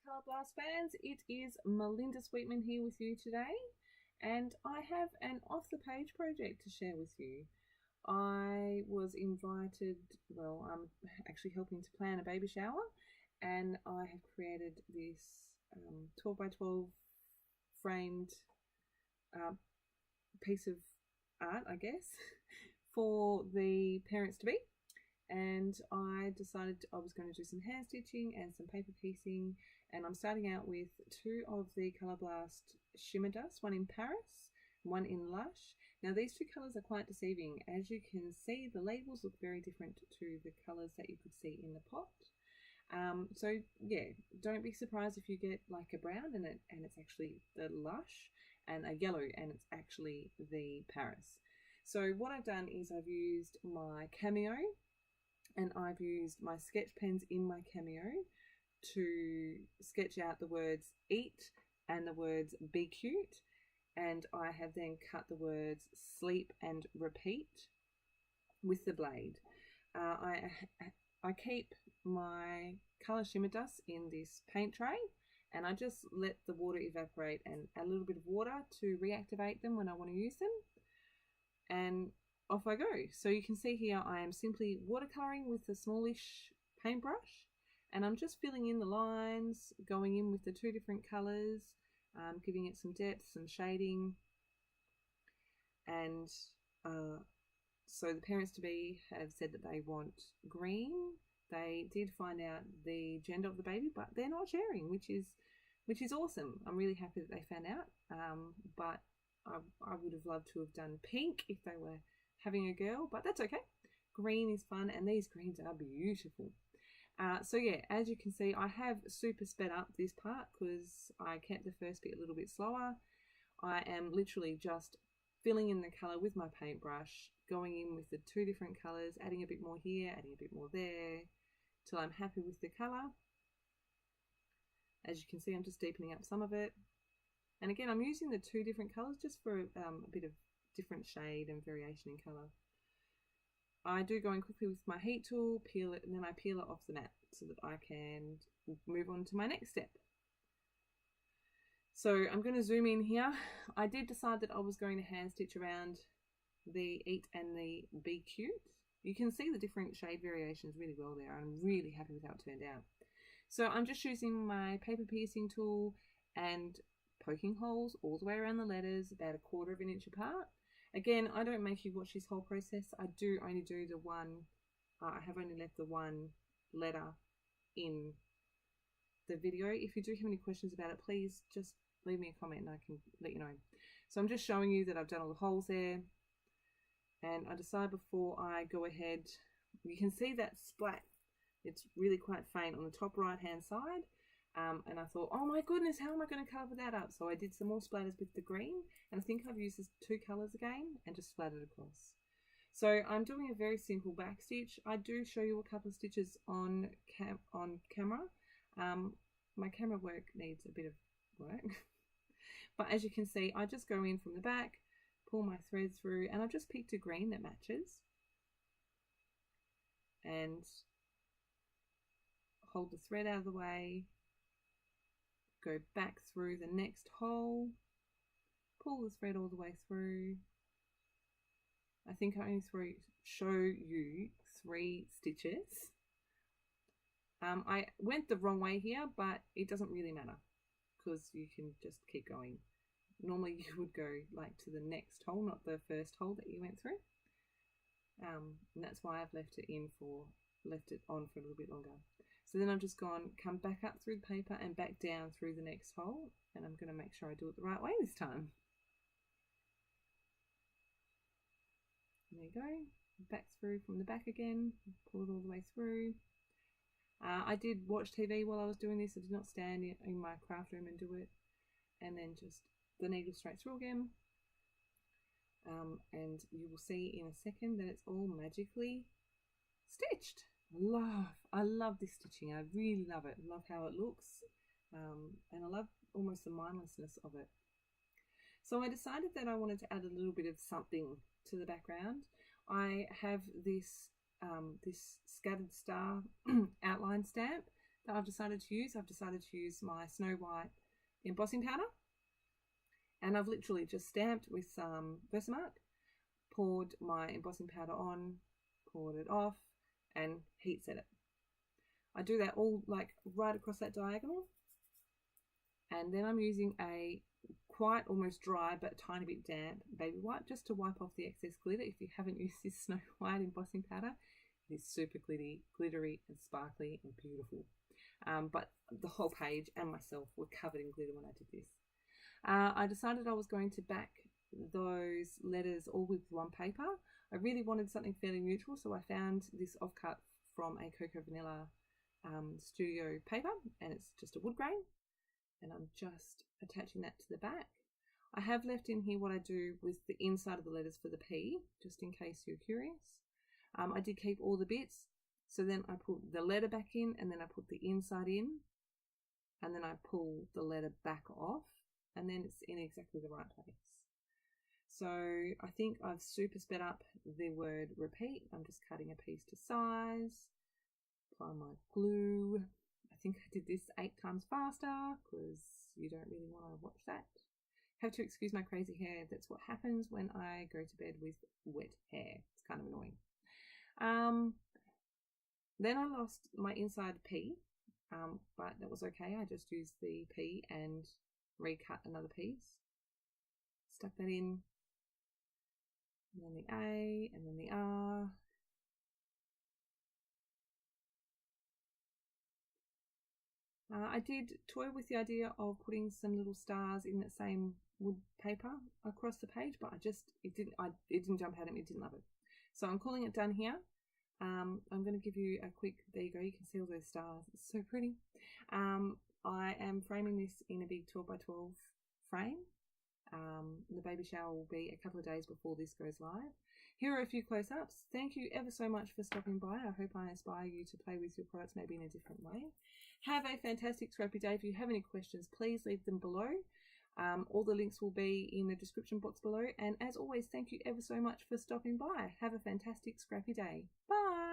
Colour Blast fans, it is Melinda Sweetman here with you today, and I have an off the page project to share with you. I was invited, well, I'm actually helping to plan a baby shower, and I have created this 12 by 12 framed piece of art, I guess, for the parents to be. And I decided I was going to do some hand stitching and some paper piecing, and I'm starting out with two of the Colour Blast Shimmer Dust, one in Paris, one in Lush. Now these two colours are quite deceiving. As you can see, the labels look very different to the colours that you could see in the pot. So yeah, don't be surprised if you get like a brown and it's actually the Lush, and a yellow and it's actually the Paris. So what I've done is I've used my Cameo, and I've used my sketch pens in my Cameo to sketch out the words eat and the words be cute, and I have then cut the words sleep and repeat with the blade. I keep my Colour Shimmer Dust in this paint tray, and I just let the water evaporate and add a little bit of water to reactivate them when I want to use them. And off I go. So you can see here I am simply watercolouring with a smallish paintbrush, and I'm just filling in the lines, going in with the two different colours, giving it some depth, some shading. And so the parents-to-be have said that they want green. They did find out the gender of the baby, but they're not sharing, which is awesome. I'm really happy that they found out. But I would have loved to have done pink if they were having a girl, but that's okay. Green is fun, and these greens are beautiful. So yeah, as you can see, I have super sped up this part because I kept the first bit a little bit slower. I am literally just filling in the colour with my paintbrush, going in with the two different colours, adding a bit more here, adding a bit more there, till I'm happy with the colour. As you can see, I'm just deepening up some of it. And again, I'm using the two different colours just for a bit of different shade and variation in colour. I do go in quickly with my heat tool, peel it, and then I peel it off the mat so that I can move on to my next step. So I'm going to zoom in here. I did decide that I was going to hand stitch around the eat and the be cute. You can see the different shade variations really well there. I'm really happy with how it turned out. So I'm just using my paper piercing tool and poking holes all the way around the letters, about 1/4 of an inch apart. Again, I don't make you watch this whole process. I do only do the one, I have only left the one letter in the video. If you do have any questions about it, please just leave me a comment and I can let you know. So I'm just showing you that I've done all the holes there. And I decide before I go ahead, you can see that splat. It's really quite faint on the top right hand side. And I thought, oh my goodness, how am I going to cover that up? So I did some more splatters with the green, and I think I've used these two colours again and just splattered across. So I'm doing a very simple back stitch. I do show you a couple of stitches on camera. My camera work needs a bit of work. But as you can see, I just go in from the back, pull my thread through, and I've just picked a green that matches. And hold the thread out of the way. Go back through the next hole, pull the thread all the way through. I think I only show you 3 stitches. I went the wrong way here, but it doesn't really matter because you can just keep going. Normally you would go like to the next hole, not the first hole that you went through. And that's why I've left it on for a little bit longer. So then I've just come back up through the paper and back down through the next hole, and I'm going to make sure I do it the right way this time. There you go, back through from the back again, pull it all the way through. I did watch TV while I was doing this. I did not stand in my craft room and do it. And then just the needle straight through again. And you will see in a second that it's all magically stitched. I love this stitching. I really love it. I love how it looks, and I love almost the mindlessness of it. So I decided that I wanted to add a little bit of something to the background. I have this this scattered star outline stamp that I've decided to use. I've decided to use my Snow White embossing powder, and I've literally just stamped with some Versamark, poured my embossing powder on, poured it off, and heat set it. I do that all like right across that diagonal, and then I'm using a quite almost dry but a tiny bit damp baby wipe just to wipe off the excess glitter. If you haven't used this Snow White embossing powder, it is super glittery and sparkly and beautiful. But the whole page and myself were covered in glitter when I did this. I decided I was going to back those letters all with one paper. I really wanted something fairly neutral, so I found this offcut from a Cocoa Vanilla studio paper, and it's just a wood grain, and I'm just attaching that to the back. I have left in here what I do with the inside of the letters for the P, just in case you're curious. I did keep all the bits, so then I put the letter back in, and then I put the inside in, and then I pull the letter back off, and then it's in exactly the right place. So I think I've super sped up the word repeat. I'm just cutting a piece to size, apply my glue. I think I did this 8 times faster because you don't really want to watch that. Have to excuse my crazy hair. That's what happens when I go to bed with wet hair. It's kind of annoying. Then I lost my inside P, but that was okay. I just used the P and recut another piece. Stuck that in, and then the A, and then the R. I did toy with the idea of putting some little stars in that same wood paper across the page, but it didn't jump out at me. It didn't love it. So I'm calling it done here. I'm going to give you a quick, there you go, you can see all those stars. It's so pretty. I am framing this in a big 12 by 12 frame. The baby shower will be a couple of days before this goes live. Here are a few close-ups. Thank you ever so much for stopping by. I hope I inspire you to play with your products maybe in a different way. Have a fantastic scrappy day. If you have any questions, please leave them below. All the links will be in the description box below. And as always, thank you ever so much for stopping by. Have a fantastic scrappy day. Bye.